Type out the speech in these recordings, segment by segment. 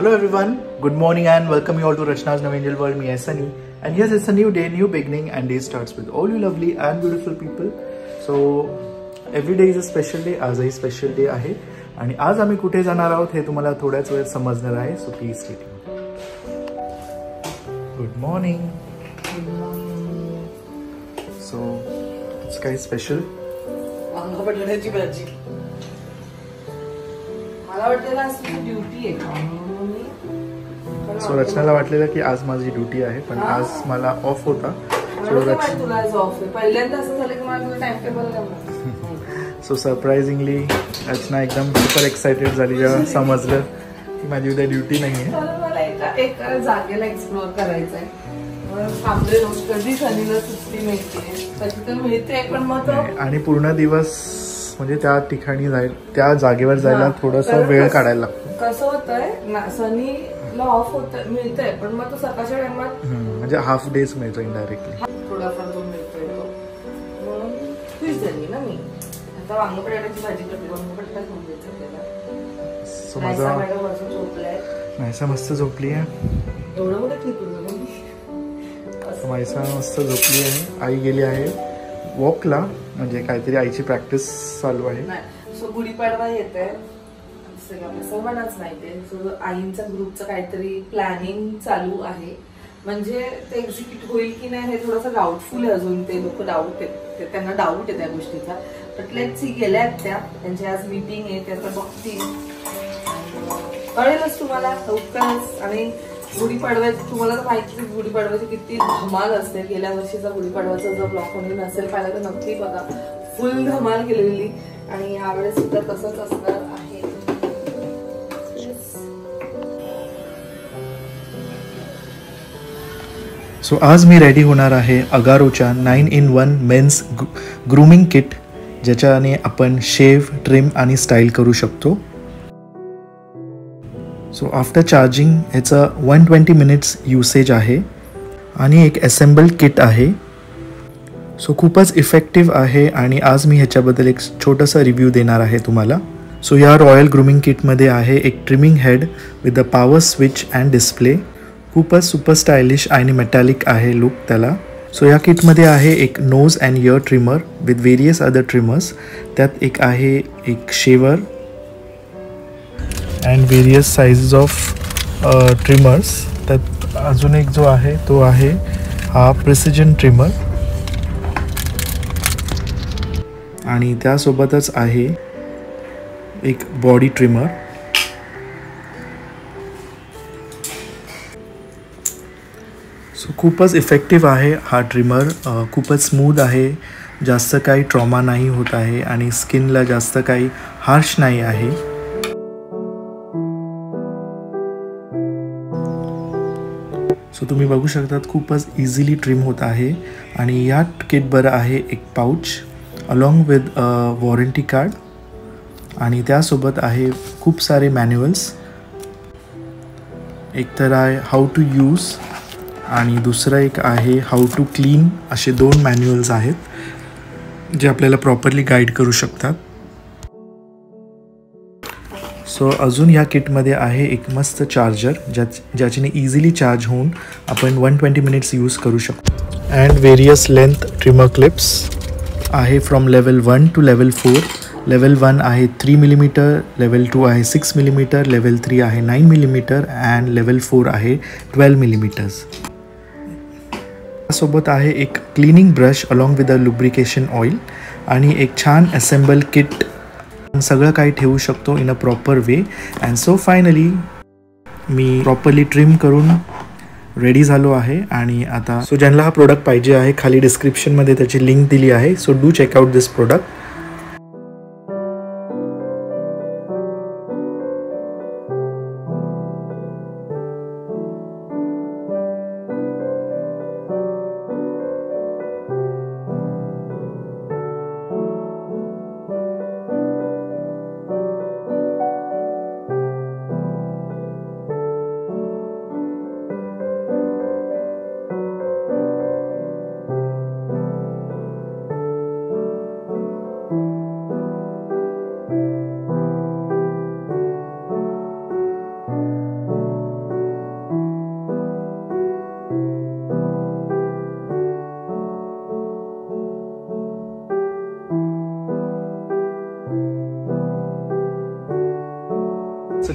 Hello everyone, good morning and welcome you all to Rachna's New Angel World. Me is Sunny, and yes, it's a new day, new beginning, and day starts with all you lovely and beautiful people. So every day is a special day. आजही special day आहे आणि आज आम्ही कुठे जाणार आहोत हे तुम्हाला थोड्याच वेळात समजणार आहे. So please stay tuned. Good morning. So it's काही स्पेशल वांग बटाट्याची भाजी. मला वाटलं आज ड्युटी आहे. सो रचनाला वाटलेलं की आज माझी ड्युटी आहे पण आज मला ऑफ होता. तुला आज ऑफ आहे. पहिल्यांदा असं झालं की मला टाइम टेबल जमलं. सो सरप्राइजिंगली रचना एकदम सुपर एक्साइटेड झाली जेव्हा समजलं की माझी उद्या ड्युटी नाही आहे. मला एका जागेला एक्सप्लोर करायचं आहे. थांबलेलो कधी शनीला सुट्टी मिळते कधी तर मिळते पण मग आणि पूर्ण दिवस म्हणजे त्या ठिकाणी त्या जागेवर जायला थोडासा वेळ काढायला लागतो. कसं होतंय शनीला ऑफ होतं मिळतंय पण मग तो सकाळच्या टायमात म्हणजे हाफ डेज मिळतो इनडायरेक्टली. थोडाफार तो मिळतोय तो म्हणून खुश झाली ना मी. आता वांग बटाट्याची भाजी करते. वांग बटाटा घेऊन द्यायचं आपल्याला. सो माझा मॅडम अजून झोपलाय. मायसा मस्त झोपली आहे. एवढं मोठं ठीक मायसा मस्त झोपली आहे. आई गेली आहे वॉकला म्हणजे काहीतरी आईची प्रॅक्टिस चालू आहे. सो गुढीपाडवा येत आहे सर्वांनाच माहिती आहे. सो आईंचा ग्रुपचं काहीतरी प्लॅनिंग चालू आहे. म्हणजे ते एक्झिक्यूट होईल की नाही हे थोडंसं डाऊटफुल आहे अजून. ते लोक डाऊट आहेत त्यांना डाऊट आहे त्या गोष्टीचा. बट लेट्स सी गेल्यात त्यांची आज मीटिंग आहे त्याचा बघतील कळेलच तुम्हाला लवकरच. आणि गुढीपाडव्याची तुम्हाला तर माहिती गुढीपाडव्याची किती धमाल असते. गेल्या वर्षीचा गुढीपाडव्याचा जो ब्लॉग कोणी नसेल पाहिला तर नक्की बघा. फुल धमाल केलेली आणि यावेळेस सुद्धा तसंच असणार आहे. सो आज मी रेडी होणार आहे अगारोच्या 9-in-1 मेन्स ग्रूमिंग किट ज्याच्याने आपण शेव ट्रिम आणि स्टाईल करू शकतो. सो आफ्टर चार्जिंग ह्याचं 120 मिनिट्स युसेज आहे आणि एक असेंबल किट आहे. सो खूपच इफेक्टिव्ह आहे आणि आज मी ह्याच्याबद्दल एक छोटासा रिव्ह्यू देणार आहे तुम्हाला. सो या रॉयल ग्रूमिंग किटमध्ये आहे एक trimming head with the power switch and display. खूपच सुपर स्टायलिश आणि मेटॅलिक आहे लुक त्याला. सो या किटमध्ये आहे एक nose and ear trimmer with various other trimmers. त्यात एक आहे एक shaver and various sizes of trimmers. त्यात अजून एक जो आहे तो आहे हा प्रिसिजन ट्रिमर आणि त्यासोबतच आहे एक बॉडी ट्रिमर. सो खूपच इफेक्टिव्ह आहे हा ट्रिमर. खूपच स्मूथ आहे. जास्त काही ट्रॉमा नाही होत आहे आणि स्किनला जास्त काही हार्श नाही आहे. सो तुम्ही बघू शकतात खूपच इझिली ट्रिम होत आहे. आणि या किटवर आहे एक pouch along with warranty card आणि त्यासोबत आहे खूप सारे मॅन्युअल्स. एक तर आहे हाऊ टू यूज आणि दुसरं एक आहे हाऊ टू क्लीन. असे 2 मॅन्युअल्स आहेत जे आपल्याला प्रॉपरली गाईड करू शकतात. सो अजून ह्या किटमध्ये आहे एक मस्त चार्जर ज्याच्याने इझिली चार्ज होऊन आपण 120 मिनिट्स यूज करू शकतो. And various length trimmer clips आहे from level 1 to level 4. Level 1 आहे 3 मिलीमीटर, लेवल 2 आहे 6 मिलीमीटर, लेवल 3 आहे 9 मिलीमीटर अँड लेवल 4 आहे 12 मिलीमीटर्स. सोबत आहे एक cleaning brush along with the lubrication oil आणि एक छान असेंबल किट. सगळं काही ठेवू शकतो in a proper way. And so finally me properly trim करून रेडी झालो आहे. आणि आता सो ज्यांना हा प्रोडक्ट पाहिजे आहे खाली डिस्क्रिप्शनमध्ये त्याची लिंक दिली आहे. So do check out this product.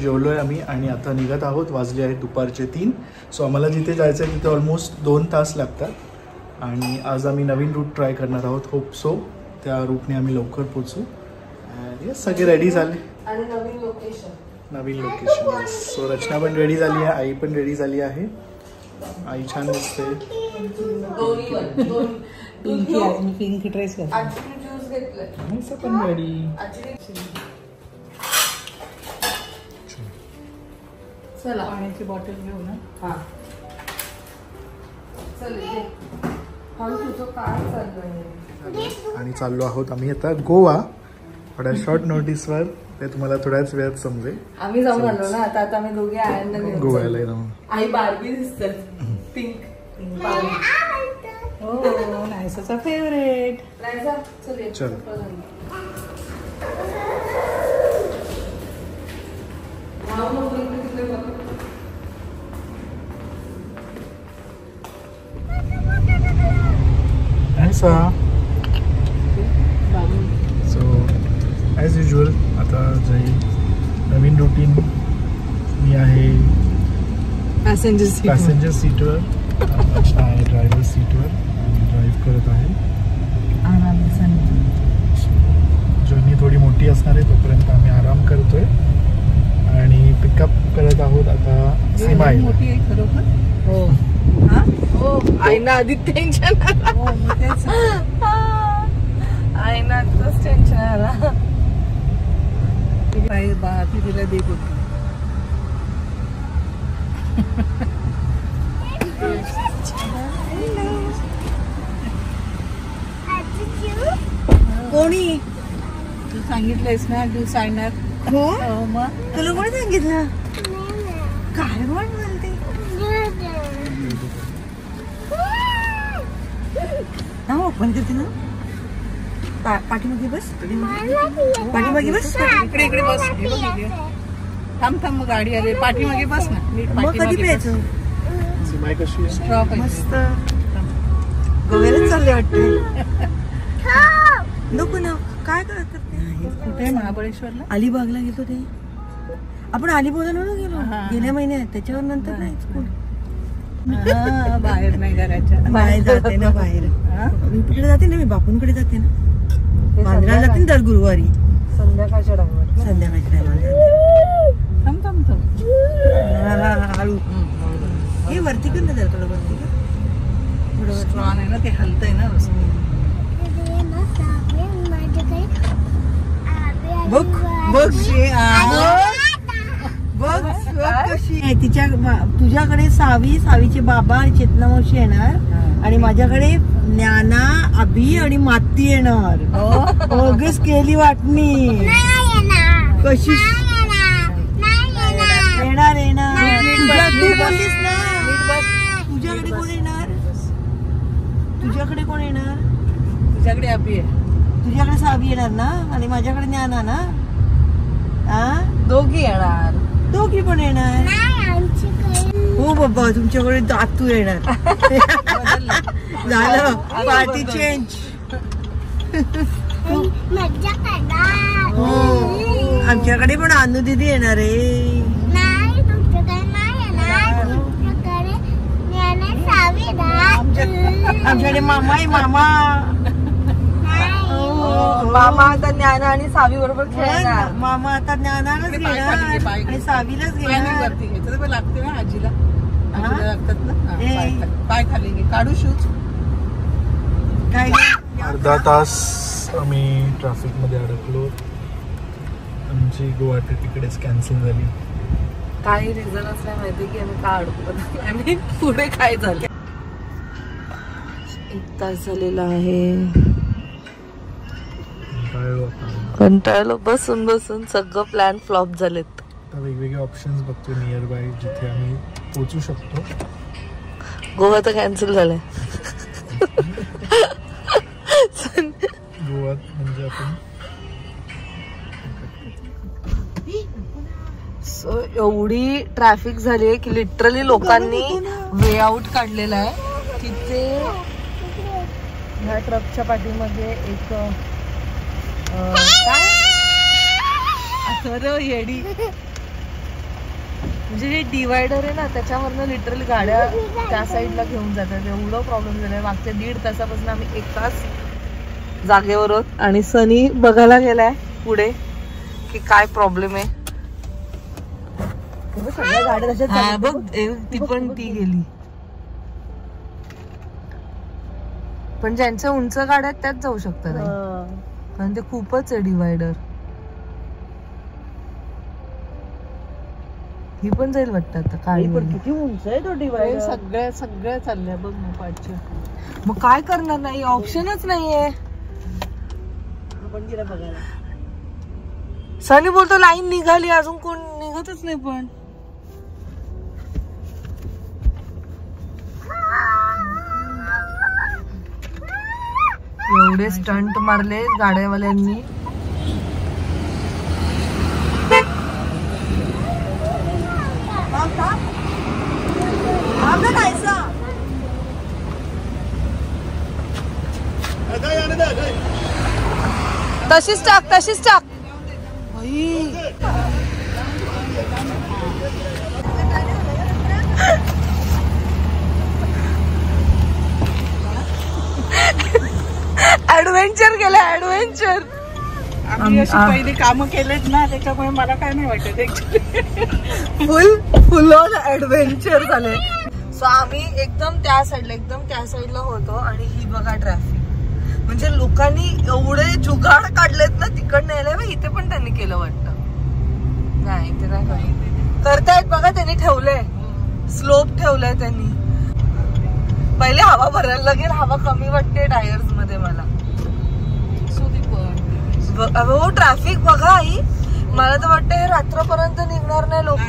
जेवलोय आम्ही आणि आता निघत आहोत. वाजले आहेत दुपारचे 3. सो आम्हाला जिथे जायचं आहे तिथे ऑलमोस्ट 2 तास लागतात आणि आज आम्ही नवीन रूट ट्राय करणार आहोत. होप सो त्या रूटने आम्ही लवकर पोचू. आणि सगळे रेडी झाले आणि नवीन लोकेशन. सो रचना पण रेडी झाली आहे, आई पण रेडी झाली आहे. आई छान दिसते. पिंक ड्रेस पण रेडी. चला पाण्याची बॉटल घेऊ ना. हा चल तुझं काय चाललंय. आणि चाललो आहोत आम्ही आता गोवा. थोड्या शॉर्ट नोटीसवर ते तुम्हाला थोड्याच वेळात समजेल. आम्ही जाऊन आलो ना आता. आम्ही दोघे आयांना घेऊन गोव्याला जाऊन. आई बार्बी दिसतात पिंक बार्बी. हो नायसाचा फेवरेट. चल ऐसा. सो ॲज युजल आता जाईल नवीन रुटीन. मी आहे पॅसेंजर सीटवर, अच्छा आहे ड्रायव्हर सीटवर आणि ड्राईव्ह करत आहे. जर्नी थोडी मोठी असणार आहे तोपर्यंत आम्ही आराम करतोय आणि पिकअप करत आहोत आता सीमा. मोठी आहे खरोखर. हो हो आईना आधी टेन्शन आईना आधीच टेन्शन आला. तिला देत होती. कोणी तू सांगितलंयस ना तू सांगणार. हो मग तुला कोणी सांगितलं. काय पण बोलते ना. ओपन करते ना. पाठीमागे बस. पाठीमागे बस. इकडे बस. थांब गाडी आली. पाठीमागे बस ना. मग कधी प्यायचं. मस्त गोव्यालाच चालले वाटते. नको ना. काय करते कुठे. महाबळेश्वरला अलिबागला गेलो. ते आपण अलिबागला नव्हतं गेलो गेल्या महिन्यात. त्याच्यावर नंतर नाहीच कोण. बाहेर नाही घराच्या बाहेर जाते ना. बाहेर मी कुठे जाते ना. मी बापूंकडे जाते ना. बांद्रा जाते ना दर गुरुवारी संध्याकाळच्या टायमाला. थांब हळू. हे वरती कर ना जरा. थोडं वरती कर. थोडं स्ट्रॉंग आहे ना. ते हलतंय ना. तिच्या तुझ्याकडे सावीचे बाबा आणि चेतना मावशी येणार आणि माझ्याकडे ज्ञाना अभि आणि माती येणार. बघच केली वाटणी कशी येणार. तुझ्याकडे कोण येणार. तुझ्याकडे अभि आहे. तुझ्याकडे सावी येणार ना आणि माझ्याकडे ज्ञाना ना. दोघी येणार. दोघी पण येणार. हो बाबा तुमच्याकडे दातू येणार. झालं पार्टी चेंज. आमच्याकडे पण अनु दीदी येणार आहे. आमच्याकडे मामा आहे. मामा आता ज्ञाना आणि सावी बरोबर खेळणार. मामा आता ज्ञानालाच घेणार आणि सावीलाच घेणार. लागते ना आजीला. लागतात ना पाय खाली काढू शूज. काय अर्धा तास आम्ही ट्रॅफिक मध्ये अडकलो. आमची गोवा ट्रिप तिकडेच कॅन्सल झाली. काही रिझन असल्या माहिती की आम्ही का अडकलो. आम्ही पुढे काय झालं. 1 तास झालेला आहे. कंटाळलो बसून सगळं प्लॅन फ्लॉप झालेत. वेगवेगळे ऑप्शन्स बघतो नियर बाय जिथे आम्ही पोहोचू शकतो. गोवा तर कॅन्सल झालंय. गोवा म्हणजे आपण एवढी ट्रॅफिक झाली आहे की लिटरली लोकांनी वे आउट काढलेला आहे. तिथे ह्या ट्रकच्या पाठीमध्ये एक काय येडी म्हणजे हे डिवायडर आहे ना, त्याच्यावरनं लिटरली गाड्या त्या साईडला घेऊन जातात. एवढं प्रॉब्लेम झालाय. मागच्या 1.5 तासापासून आम्ही एकाच जागेवर आहोत आणि सनी बघायला गेलाय पुढे की काय प्रॉब्लेम आहे. सगळ्या गाड्या तशाच बघ ती पण ती गेली. पण ज्यांच्या उंच गाड्या आहेत त्याच जाऊ शकतात कारण ते खूपच आहे डिवायडर. ही पण जाईल वाटतं आता. काळी पण किती उंच आहे तो डिवायडर. सगळ्या चालल्या बघ ना पाठच्या. मग काय करणार, नाही ऑप्शनच नाहीये. आपण गेला बघायला. सनी बोलतो लाईन निघाली, अजून कोण निघतच नाही. पण एवढे स्टंट मारले गाड्यावाल्यांनी. तशीच टाक. ऍडव्हेंचर केलं, ऍडव्हेंचर. आम्ही अशी पहिली कामं केलेत ना, त्याच्यामुळे मला काय नाही वाटत. फुल ऑन ऍडव्हेंचर झाले. सो आम्ही एकदम त्या साईडला होतो आणि ही बघा ट्रॅफिक. म्हणजे लोकांनी एवढे जुगाड काढलेत ना तिकडनं यायला. इथे पण त्यांनी केलं वाटतं. नाही इथे नाही करतायत बघा. त्यांनी ठेवलंय, स्लोप ठेवलंय त्यांनी. पहिले हवा भरायला लागेल. हवा कमी वाटते टायर्स मध्ये मला. हो ट्रॅफिक बघा आई. मला तर वाटतं हे रात्रपर्यंत निघणार नाही लोक.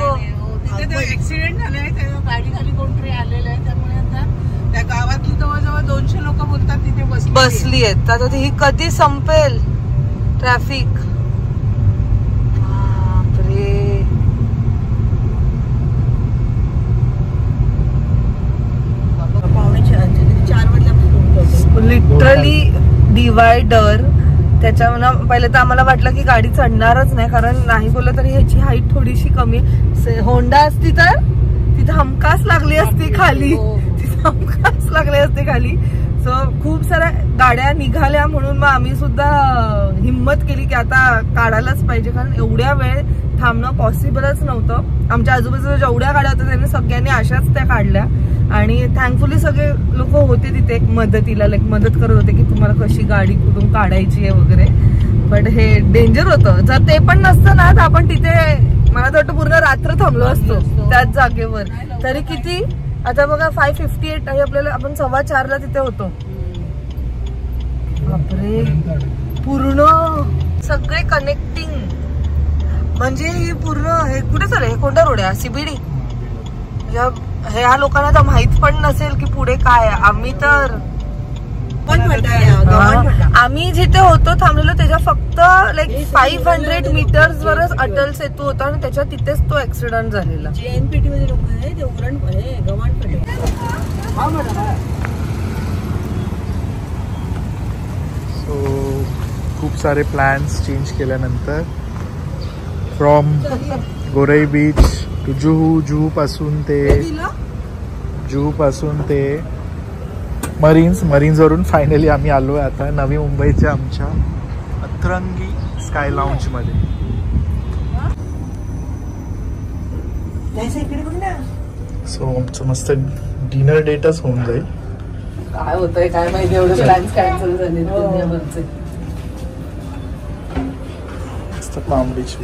ऍक्सिडेंट झालाय, गाडी खाली कोणतरी आलेलं आहे. त्यामुळे आता त्या गावातली जवळजवळ 200 लोक बोलतात तिथे बसली आहेत. आता ही कधी संपेल ट्रॅफिक. बापरे. Literally divider. त्याच्यावर पहिले तर आम्हाला वाटलं की गाडी चढणारच नाही, कारण नाही बोललं तरी ह्याची हाईट थोडीशी कमी. होंडा असती तर तिथं हमखास लागली असती खाली. सो खूप साऱ्या गाड्या निघाल्या म्हणून मग आम्ही सुद्धा हिम्मत केली की आता काढायलाच पाहिजे, कारण एवढ्या वेळ थांबणं पॉसिबलच नव्हतं. आमच्या आजूबाजूला जेवढ्या गाड्या होत्या त्यांनी सगळ्यांनी अशाच त्या काढल्या आणि थँकफुली सगळे लोक होते तिथे मदतीला, मदत करत होते की तुम्हाला कशी गाडी कुठून काढायची आहे वगैरे. पण हे डेंजर होतं. जर ते पण नसतं ना तर आपण तिथे मला तर वाटतं पूर्ण रात्र थांबलो असतो त्याच जागेवर. तरी किती आता बघा 5:58 आहे आपल्याला. आपण 4:15ला तिथे होतो. बापरे. पूर्ण सगळे कनेक्टिंग. म्हणजे ही पूर्ण हे कुठे चालू आहे? कोणता रोड आहे? CBD. ह्या लोकांना तर माहित पण नसेल की पुढे काय आहे. आम्ही तर आम्ही जिथे होतो थांबलेलो त्याच्या फक्त 500 मीटर्स वरच अटल सेतू होता आणि त्याच्या तिथेच तो ऍक्सिडेंट झालेला. JNPT मध्ये लोक आहे ते उरण गव्हाणपटे. सो खूप सारे प्लॅन्स चेंज केल्यानंतर फ्रॉम गोराई बीच टू जुहू पासून ते मरीन्स वरून फायनली आम्ही आलोय आता नवी मुंबईच्या आमच्या अतरंगी स्काय लाऊंज मध्ये. सो आमचं मस्त डिनर डेटच होऊन जाईल. काय होतंय काय माहिती, एवढे प्लॅन्स कॅन्सल झाले दुनियाभरचे. मस्त पाम बीच.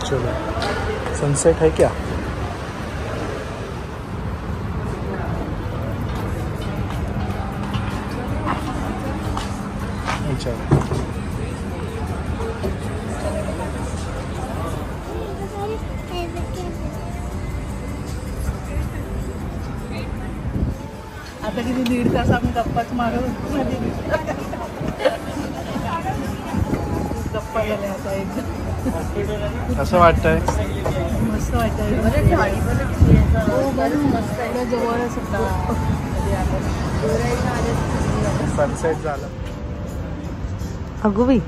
चलो सनसेट है क्या? चलो आता किती 1.5 तास आम्ही गप्पाच मारत गप्पा झाल्या आता एकदम. असं वाटतंय मस्त वाटतंय. जवळच होता. सनसेट झाला. अगो बाई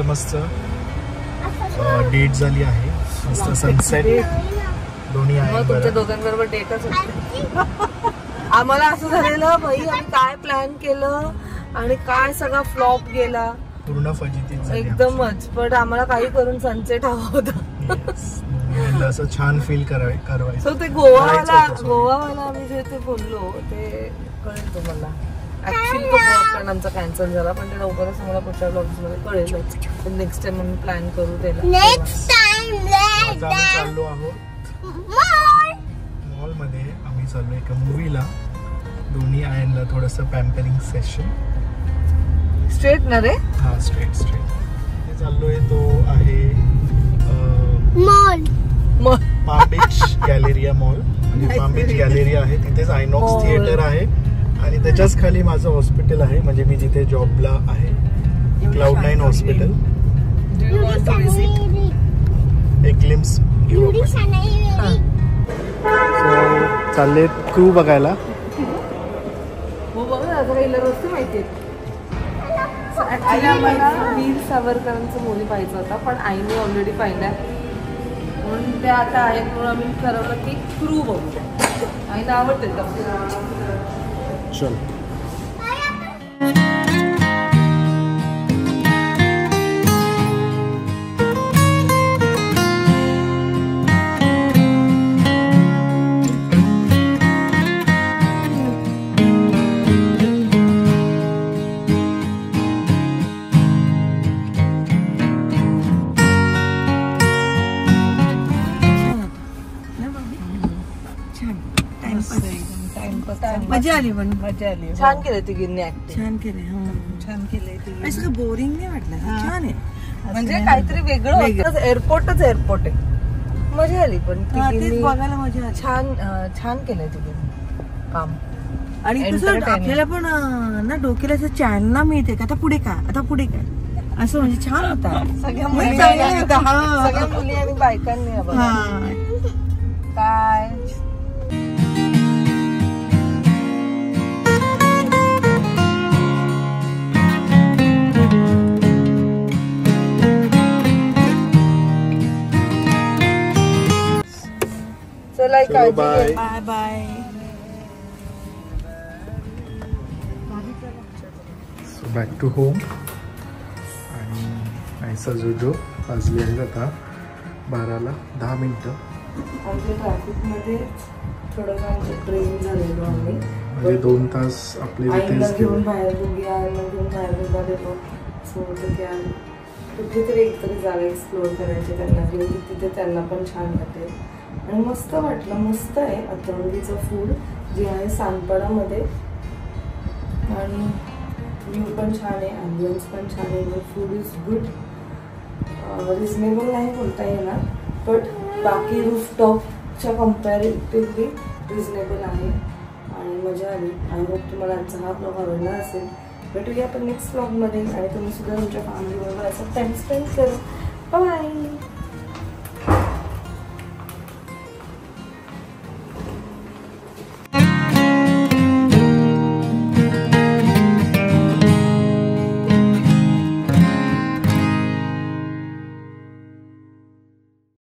मस्त डेट झाली आहे. मस्त सनसेट दोन्ही आहे. तुमच्या दोघांबरोबर डेटच होते. आम्हाला असं झालेलं बाई आम्ही काय प्लॅन केलं आणि काय सगळा फ्लॉप गेला. पूर्ण फजितीच एकदमच. पण आम्हाला काही करून सनसेट हवा होता. असं छान फील करायचं. सो ते गोवावाला आम्ही जे ते बोललो ते कळेल तुम्हाला. ऍक्च्युली तो प्लॅन आमचा कॅन्सल झाला पण ते लवकरच मला पुढच्या ब्लॉग्स मध्ये कळेलच. नेक्स्ट टाइम आम्ही प्लॅन करू त्याला. चाललो आहोत मॉल मध्ये. आम्ही चाललो एका मूवीला. दोन्ही आयनला थोडस पॅम्परिंग सेशन. स्ट्रेट ना रे. हा स्ट्रेट चाललोय. तो आहे मॉल पाम बीच गॅलेरिया मॉल. म्हणजे पाम बीच गॅलेरिया आहे तिथेच आयनॉक्स थिएटर आहे आणि त्याच्याच खाली माझं हॉस्पिटल आहे. म्हणजे मी जिथे जॉबला आहे Cloud9 हॉस्पिटल. एक ग्लिम्स घेऊ आपण. चालले क्रू बघायला. हो बघ ना आता काही रस्ते माहिती. आम्हाला वीर सावरकरांचं मूवी पाहायचं होता पण आईने ऑलरेडी पाहिलाय म्हणून ते आता आहेत म्हणून आम्ही ठरवलं की क्रू बघू. आईला आवडते चल. मजा आली. पण मजा आली. छान केलं तिघींनी ऍक्टिंग. छान केले. छान केलंय. असं बोरिंग नाही वाटलं. छान आहे. म्हणजे काहीतरी वेगळं होतं. एअरपोर्ट आहे. मजा आली. पण बघायला मजा आली. छान केलंय तिघींनी काम. आणि कसं आपल्याला पण ना डोक्याला असं चॅनला मिळते का आता पुढे काय असं म्हणजे छान होता. सगळ्या मुली आणि बायकांनी काय चला bye bye. Back to home. आणि ऐसा जो वाजले आहेत आता 12:10. आमच्या ट्रॅफिकमध्ये थोडंसं आमचं ट्रेन झालेलो आम्ही. म्हणजे 2 तास आपले घेऊन बाहेर घेऊन बाहेर देतो. सो कुठेतरी एकतरी जागा एक्सप्लोअर करायची त्यांना घेऊन. तिथे त्यांना पण छान वाटेल आणि मस्त वाटलं. मस्त आहे अतरंगीचं फूड जे आहे सानपाडामध्ये. आणि व्ह्यू पण छान आहे. ॲम्बियन्स पण छान आहे. Food is good. रिजनेबल नाही बोलता येणार बट बाकी रूफटॉपच्या कम्पॅरेटिव्हली रिजनेबल आहे. आणि मजा आली. आय होप तुम्हाला आजचा हा ब्लॉग आवडला असेल. भेटूया आपण नेक्स्ट ब्लॉगमध्ये. आणि तुम्ही सुद्धा तुमच्या फॅमिलीबरोबर असं टाइम स्पेंड करू. बाय.